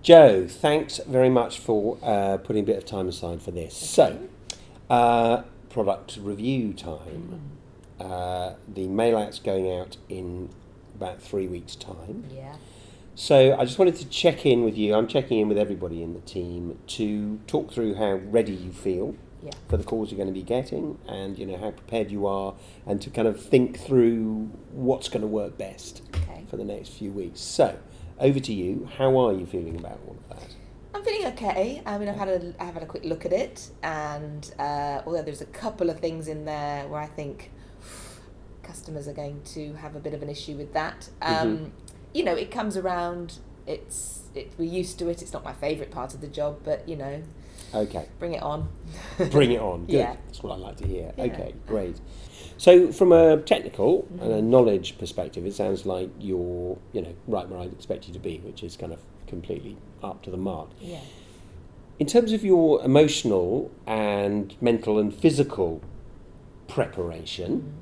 Jo, thanks very much for putting a bit of time aside for this. So, product review time. The mail out's going out in about 3 weeks' time. Yeah. So I just wanted to check in with you. I'm checking in with everybody in the team to talk through how ready you feel for the calls you're going to be getting, and how prepared you are, and to kind of think through what's going to work best for the next few weeks. So over to you. How are you feeling about all of that? I'm feeling okay. I mean, I've had a quick look at it, and although there's a couple of things in there where I think customers are going to have a bit of an issue with that. It comes around. We're used to it. It's not my favourite part of the job, but Okay. Bring it on. Bring it on. Good. Yeah. That's what I like to hear. Yeah. Okay, great. So from a technical and a knowledge perspective, it sounds like you're, right where I'd expect you to be, which is kind of completely up to the mark. Yeah. In terms of your emotional and mental and physical preparation,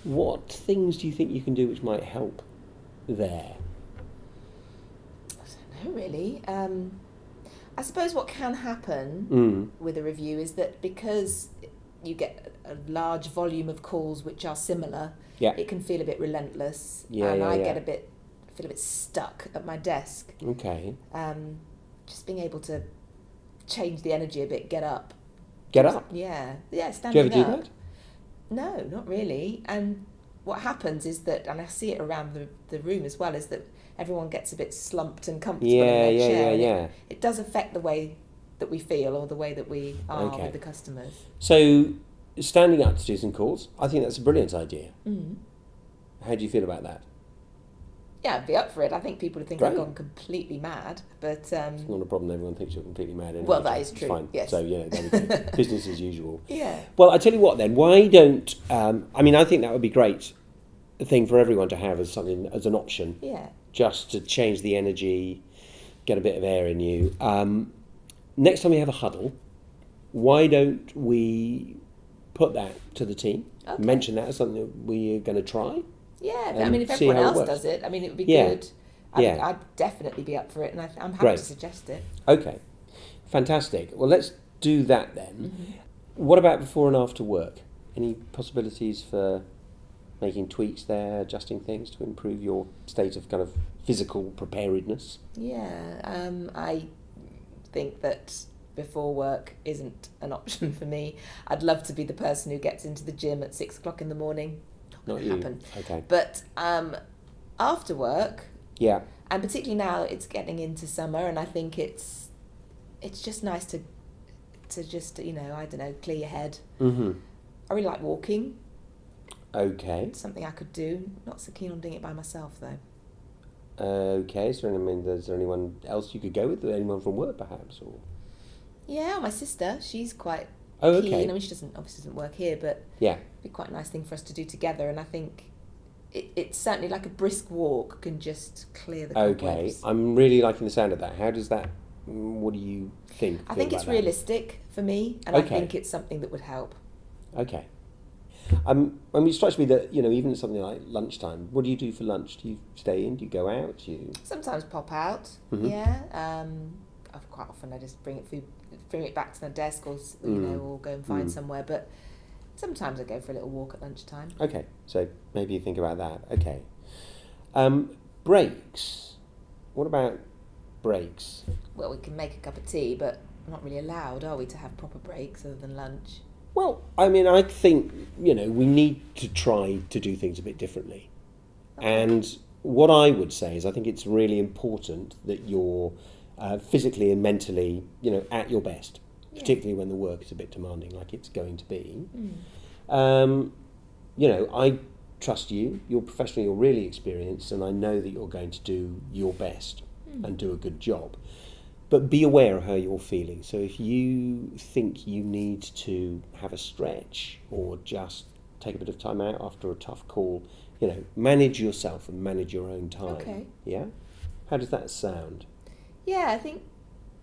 what things do you think you can do which might help there? I don't know, really. I suppose what can happen with a review is that because you get a large volume of calls which are similar, it can feel a bit relentless, and I feel a bit stuck at my desk. Okay. Just being able to change the energy a bit, get up. Get up? Yeah, standing up. Do you ever do that? No, not really. And what happens is that, and I see it around the room as well, is that everyone gets a bit slumped and comfortable in their chair. Yeah. It does affect the way that we feel or the way that we are with the customers. So, standing up to do some calls, I think that's a brilliant idea. How do you feel about that? Yeah, I'd be up for it. I think people would think I've gone completely mad, but... it's not a problem. Everyone thinks you're completely mad anyway. Well, that is true. Fine. Yes. So, there we go. Business as usual. Yeah. Well, I tell you what then, why don't... I think that would be great thing for everyone to have as something, as an option. Yeah. Just to change the energy, get a bit of air in you. Next time we have a huddle, why don't we put that to the team? Okay. Mention that as something that we're going to try. Yeah, if everyone else does it, it would be good. I'd definitely be up for it, and I'm happy to suggest it. Okay, fantastic. Well, let's do that then. What about before and after work? Any possibilities for making tweaks there, adjusting things to improve your state of kind of physical preparedness? Yeah, I think that before work isn't an option for me. I'd love to be the person who gets into the gym at 6 o'clock in the morning. Not you. Happen. Okay. But after work, and particularly now it's getting into summer, and I think it's just nice to just clear your head. I really like walking. Okay. It's something I could do. Not so keen on doing it by myself though. Okay. So is there anyone else you could go with? Anyone from work perhaps, or? Yeah, my sister. She's quite. Oh, keen. okay. She doesn't work here, but it'd be quite a nice thing for us to do together. And I think it's certainly like a brisk walk can just clear the cobwebs. Okay, I'm really liking the sound of that. How does that? What do you think? I think it's realistic for me, and I think it's something that would help. Okay. It strikes me that even at something like lunchtime, what do you do for lunch? Do you stay in? Do you go out? Sometimes pop out. Yeah. Quite often I just bring it back to the desk, or or go and find somewhere. But sometimes I go for a little walk at lunchtime. Okay, so maybe you think about that. Okay. Breaks. What about breaks? Well, we can make a cup of tea, but we're not really allowed, are we, to have proper breaks other than lunch? Well, I think we need to try to do things a bit differently. Okay. And what I would say is I think it's really important that you're physically and mentally, at your best, particularly when the work is a bit demanding, like it's going to be. I trust you. You're professional. You're really experienced, and I know that you're going to do your best and do a good job. But be aware of how you're feeling. So if you think you need to have a stretch or just take a bit of time out after a tough call, manage yourself and manage your own time. Okay. Yeah? How does that sound? Yeah, I think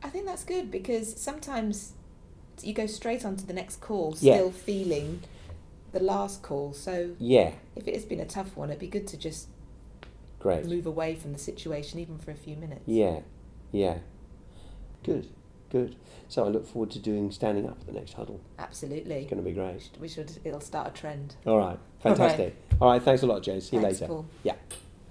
that's good, because sometimes you go straight onto the next call still feeling the last call. So if it has been a tough one, it'd be good to just move away from the situation even for a few minutes. Yeah. Good, good. So I look forward to doing standing up at the next huddle. Absolutely. It's going to be great. It'll start a trend. All right, fantastic. All right, thanks a lot, Joe. See you Thanks, later. Paul. Yeah.